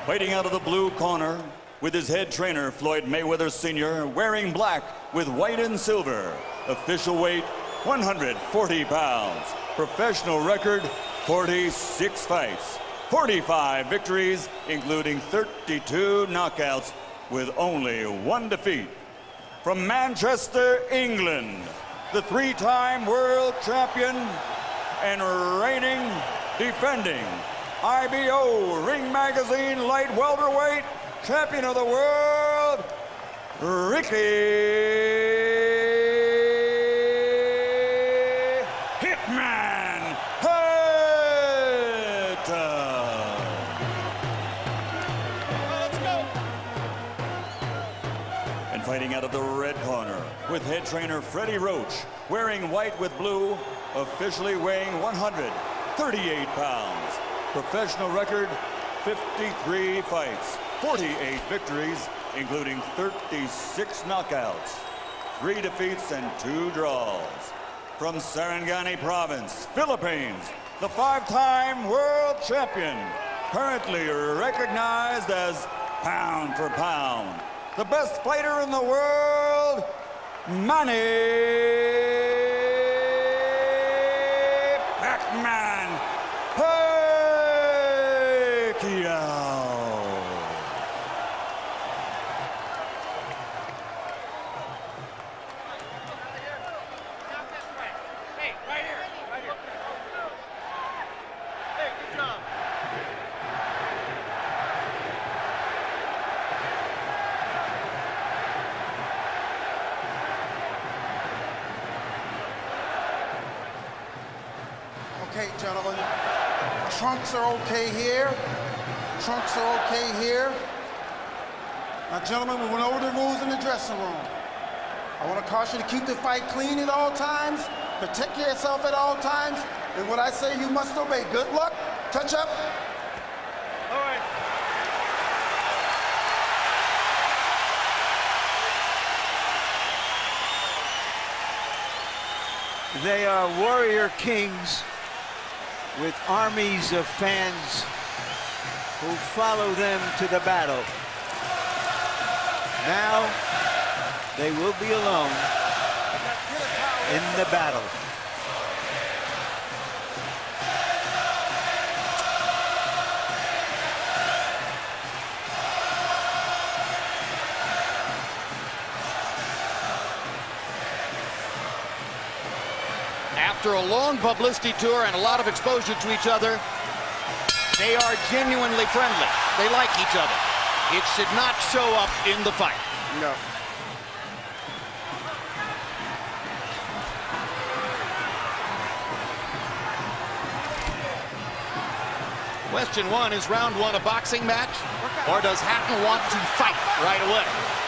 Fighting out of the blue corner with his head trainer, Floyd Mayweather Sr., wearing black with white and silver. Official weight, 140 pounds. Professional record, 46 fights. 45 victories, including 32 knockouts, with only one defeat. From Manchester, England, the three-time world champion and reigning, defending IBO Ring Magazine light welterweight champion of the world, Ricky Hitman Hatton. Let's go. And fighting out of the red corner with head trainer Freddie Roach, wearing white with blue, officially weighing 138 pounds. Professional record, 53 fights, 48 victories, including 36 knockouts, 3 defeats and 2 draws. From Sarangani Province, Philippines, the 5-time world champion, currently recognized as pound for pound, the best fighter in the world, Manny Pacquiao. Hey, right here. Hey, good job. Okay, gentlemen, trunks are okay here. Trunks are okay here. Now, gentlemen, we went over the rules in the dressing room. I want to caution you to keep the fight clean at all times, protect yourself at all times, and what I say you must obey. Good luck. Touch up. All right. They are warrior kings with armies of fans who follow them to the battle. Now they will be alone in the battle. After a long publicity tour and a lot of exposure to each other, they are genuinely friendly. They like each other. It should not show up in the fight. No. Question one, is round one a boxing match? Or does Hatton want to fight right away?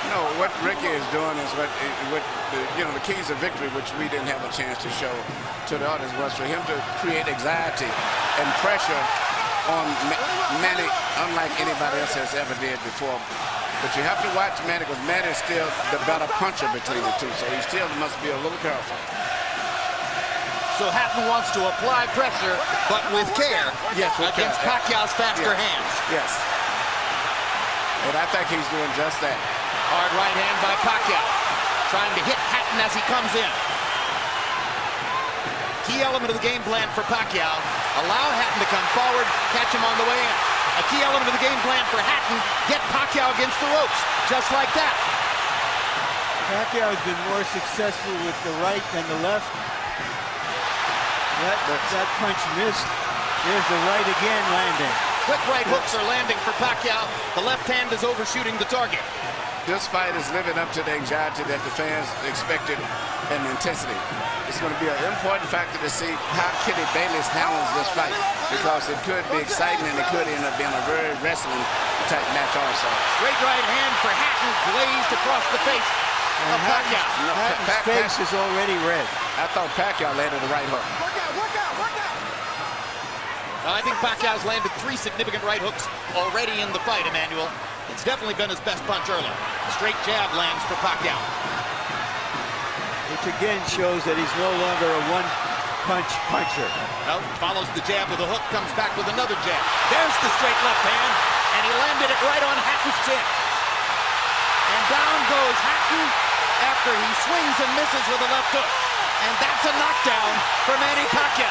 No, what Ricky is doing is what the keys of victory, which we didn't have a chance to show to the audience, was for him to create anxiety and pressure on Manny, unlike anybody else has ever did before. But you have to watch Manny, because Manny is still the better puncher between the two, so he still must be a little careful. So Hatton wants to apply pressure, but with care, yes, against Pacquiao's faster hands. Yes. And I think he's doing just that. Hard right hand by Pacquiao, trying to hit Hatton as he comes in. Key element of the game plan for Pacquiao, allow Hatton to come forward, catch him on the way in. A key element of the game plan for Hatton, get Pacquiao against the ropes, just like that. Pacquiao has been more successful with the right than the left. That punch missed. There's the right again landing. Quick right hooks are landing for Pacquiao. The left hand is overshooting the target. This fight is living up to the anxiety that the fans expected and the intensity. It's going to be an important factor to see how Kenny Bayless handles this fight, because it could be exciting and it could end up being a very wrestling type match also. Great right hand for Hatton, glazed across the face of Pacquiao. Hatton's face is already red. I thought Pacquiao landed the right hook. Work out. I think Pacquiao's landed 3 significant right hooks already in the fight, Emmanuel. It's definitely been his best punch early. Straight jab lands for Pacquiao. Which again shows that he's no longer a one-punch puncher. No, follows the jab with a hook, comes back with another jab. There's the straight left hand, and he landed it right on Hatton's chin. And down goes Hatton after he swings and misses with a left hook. And that's a knockdown for Manny Pacquiao.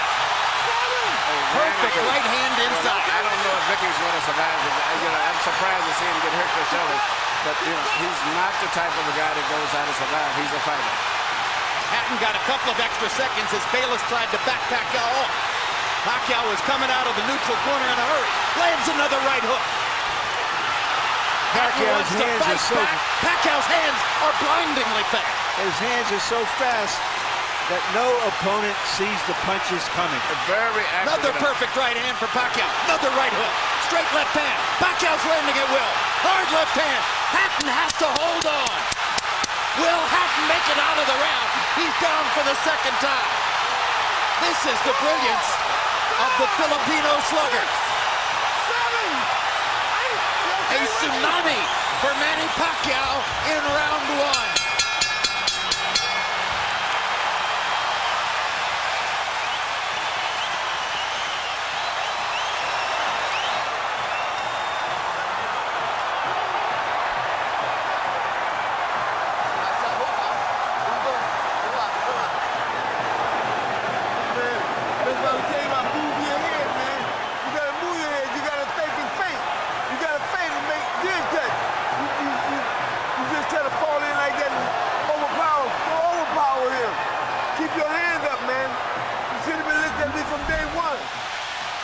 Perfect right hand inside. I don't know if Ricky's going to survive. I'm surprised to see him get hurt for shoulder. But he's not the type of a guy that goes out to survive. He's a fighter. Hatton got a couple of extra seconds as Bayless tried to back Pacquiao off. Pacquiao was coming out of the neutral corner in a hurry. Lands another right hook. Pacquiao's hands are so Pacquiao's hands are blindingly fast. His hands are so fast that no opponent sees the punches coming. Very accurate. Another perfect right hand for Pacquiao. Another right hook. Straight left hand. Pacquiao's landing at will. Hard left hand. Hatton has to hold on. Will Hatton make it out of the round? He's down for the second time. This is the brilliance of the Filipino slugger. A tsunami for Manny Pacquiao in round one.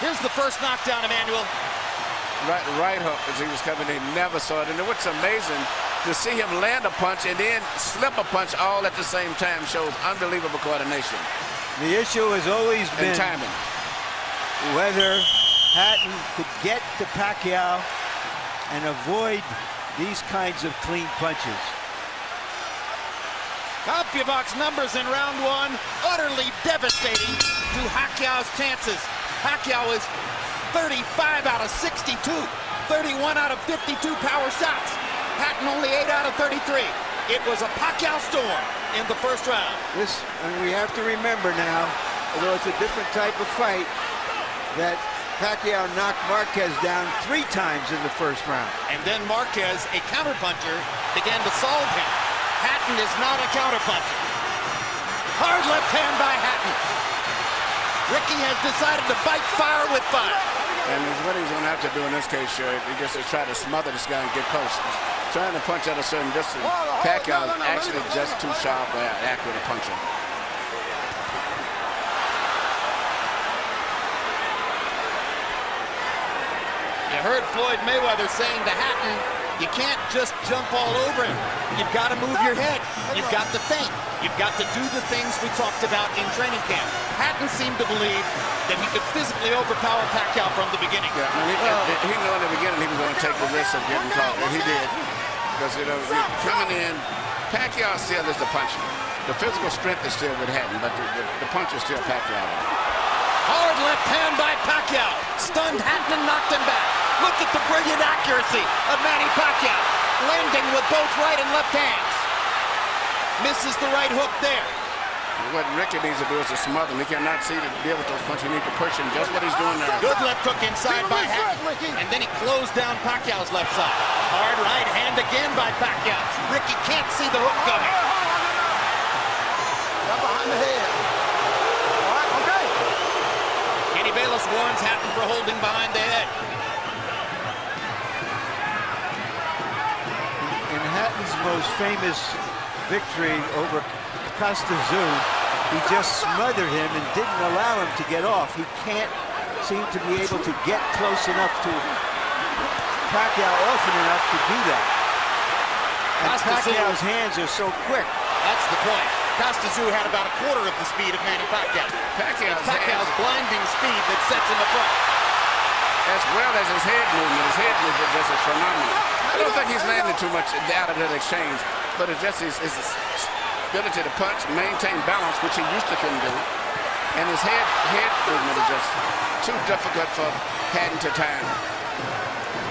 Here's the first knockdown, Emmanuel. Right hook as he was coming in, never saw it. And what's amazing, to see him land a punch and then slip a punch all at the same time shows unbelievable coordination. The issue has always been timing. Whether Hatton could get to Pacquiao and avoid these kinds of clean punches. CompuBox numbers in round one, utterly devastating to Pacquiao's chances. Pacquiao is 35 out of 62, 31 out of 52 power shots. Hatton only 8 out of 33. It was a Pacquiao storm in the first round. And we have to remember now, although it's a different type of fight, that Pacquiao knocked Marquez down 3 times in the first round. And then Marquez, a counterpuncher, began to solve him. Hatton is not a counterpuncher. Hard left hand by Hatton. Ricky has decided to fight fire with fire. And what he's going to have to do in this case, sure, he just to try to smother this guy and get close. Trying to punch at a certain distance. Pacquiao is actually just too sharp or accurate a puncher. You heard Floyd Mayweather saying to Hatton, you can't just jump all over him. You've got to move your head. You've got to think. You've got to do the things we talked about in training camp. Hatton seemed to believe that he could physically overpower Pacquiao from the beginning. Yeah, he knew in the beginning he was going to take the risk of getting caught, and he did. Because, coming in, Pacquiao still is the puncher. The physical strength is still with Hatton, but the punch is still Pacquiao. Hard left hand by Pacquiao. Stunned Hatton and knocked him back. Look at the brilliant accuracy of Manny Pacquiao. Landing with both right and left hands. Misses the right hook there. What Ricky needs to do is to smother him. He cannot see to deal with those punches. He needs to push him. Just what he's doing now. Good left hook inside by Hatton. And then he closed down Pacquiao's left side. Hard right hand again by Pacquiao. Ricky can't see the hook coming. Behind the head. All right, okay. Kenny Bayless warns Hatton for holding behind the head. In Hatton's most famous victory over Costa-Zoo, he just smothered him and didn't allow him to get off. He can't seem to be able to get close enough to Pacquiao often enough to do that. And Pacquiao's hands are so quick. That's the point. Costa-Zoo had about a quarter of the speed of Manny Pacquiao. Pacquiao's blinding speed that sets him apart. As well as his head movement. His head movement just is phenomenal. I don't think he's landed too much out of that exchange, but it's just his ability to punch, maintain balance, which he used to couldn't do. And his head movement is just too difficult for Hatton to time.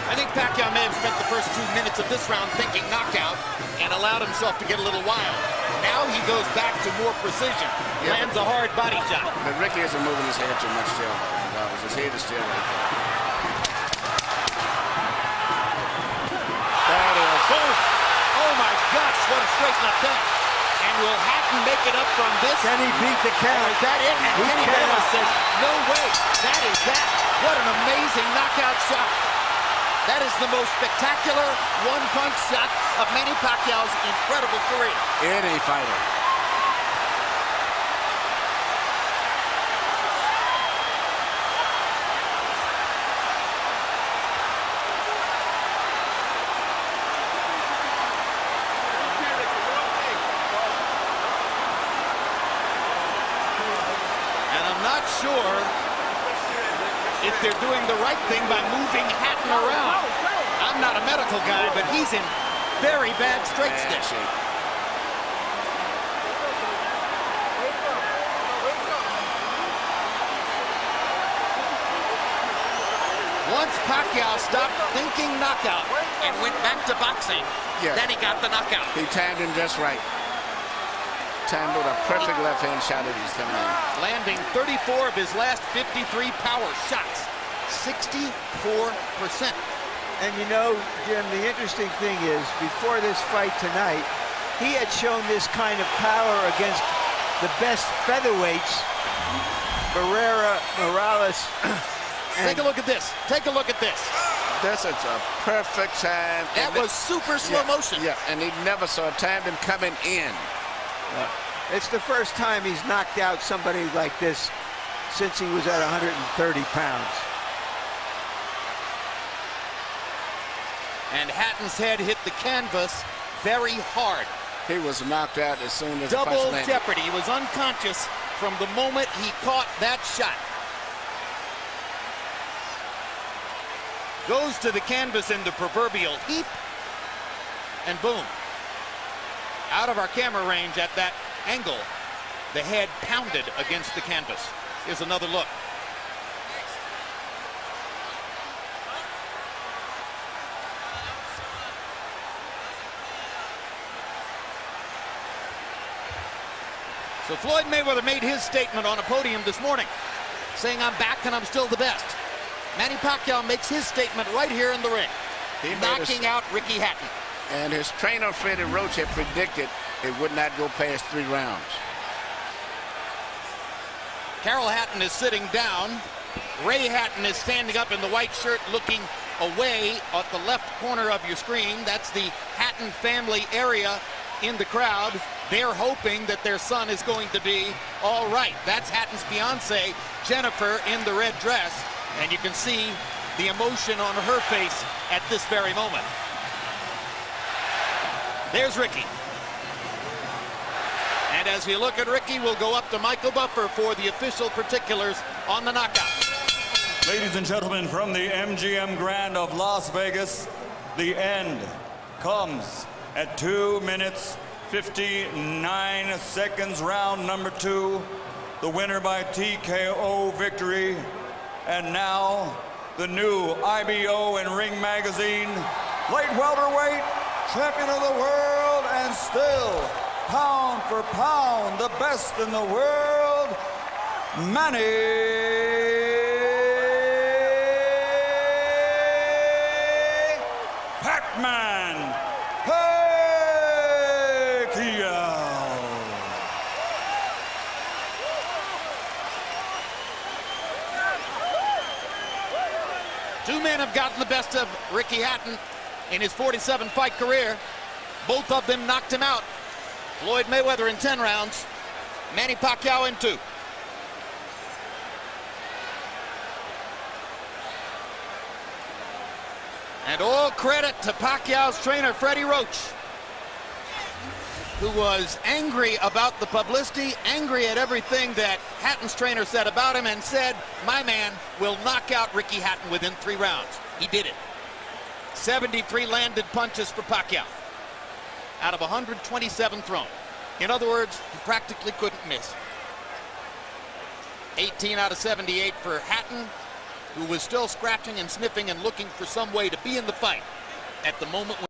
I think Pacquiao may have spent the first 2 minutes of this round thinking knockout and allowed himself to get a little wild. Now he goes back to more precision. Lands a hard body shot. But Ricky isn't moving his head too much still. His head is still right there. straight left hand. And will Hatton make it up from this? Can he beat the Or count? is that it? And He Kenny cannot. Bayless says, no way. That is that. What an amazing knockout shot. That is the most spectacular one-punch shot of Manny Pacquiao's incredible career. Any fighter. And I'm not sure if they're doing the right thing by moving Hatton around. I'm not a medical guy, but he's in very bad straight stick. Once Pacquiao stopped thinking knockout and went back to boxing, then he got the knockout. He timed him just right. Timed with a perfect left hand shot as he's coming in. Landing 34 of his last 53 power shots. 64%. And you know, Jim, the interesting thing is, before this fight tonight, he had shown this kind of power against the best featherweights, Morales. Take a look at this. Take a look at this. That's a perfect time. That was super slow motion. Yeah, and he never saw timed him coming in. It's the first time he's knocked out somebody like this since he was at 130 pounds. And Hatton's head hit the canvas very hard. He was knocked out as soon as the punch Double landed. jeopardy. He was unconscious from the moment he caught that shot. Goes to the canvas in the proverbial heap, and boom. Out of our camera range at that angle, the head pounded against the canvas. Here's another look. So Floyd Mayweather made his statement on a podium this morning, saying, I'm back and I'm still the best. Manny Pacquiao makes his statement right here in the ring, knocking out Ricky Hatton. And his trainer, Freddie Roach, had predicted it would not go past 3 rounds. Carol Hatton is sitting down. Ray Hatton is standing up in the white shirt looking away at the left corner of your screen. That's the Hatton family area in the crowd. They're hoping that their son is going to be all right. That's Hatton's fiance, Jennifer, in the red dress. And you can see the emotion on her face at this very moment. There's Ricky. And as we look at Ricky, we'll go up to Michael Buffer for the official particulars on the knockout. Ladies and gentlemen, from the MGM Grand of Las Vegas, the end comes at 2 minutes, 59 seconds, round number 2. The winner by TKO victory. And now, the new IBO and Ring Magazine light welterweight champion of the world, and still, pound for pound, the best in the world, Manny Pac-Man Pacquiao. Two men have gotten the best of Ricky Hatton in his 47-fight career. Both of them knocked him out. Floyd Mayweather in 10 rounds, Manny Pacquiao in 2. And all credit to Pacquiao's trainer, Freddie Roach, who was angry about the publicity, angry at everything that Hatton's trainer said about him, and said, my man will knock out Ricky Hatton within 3 rounds. He did it. 73 landed punches for Pacquiao out of 127 thrown. In other words, he practically couldn't miss. 18 out of 78 for Hatton, who was still scratching and sniffing and looking for some way to be in the fight at the moment when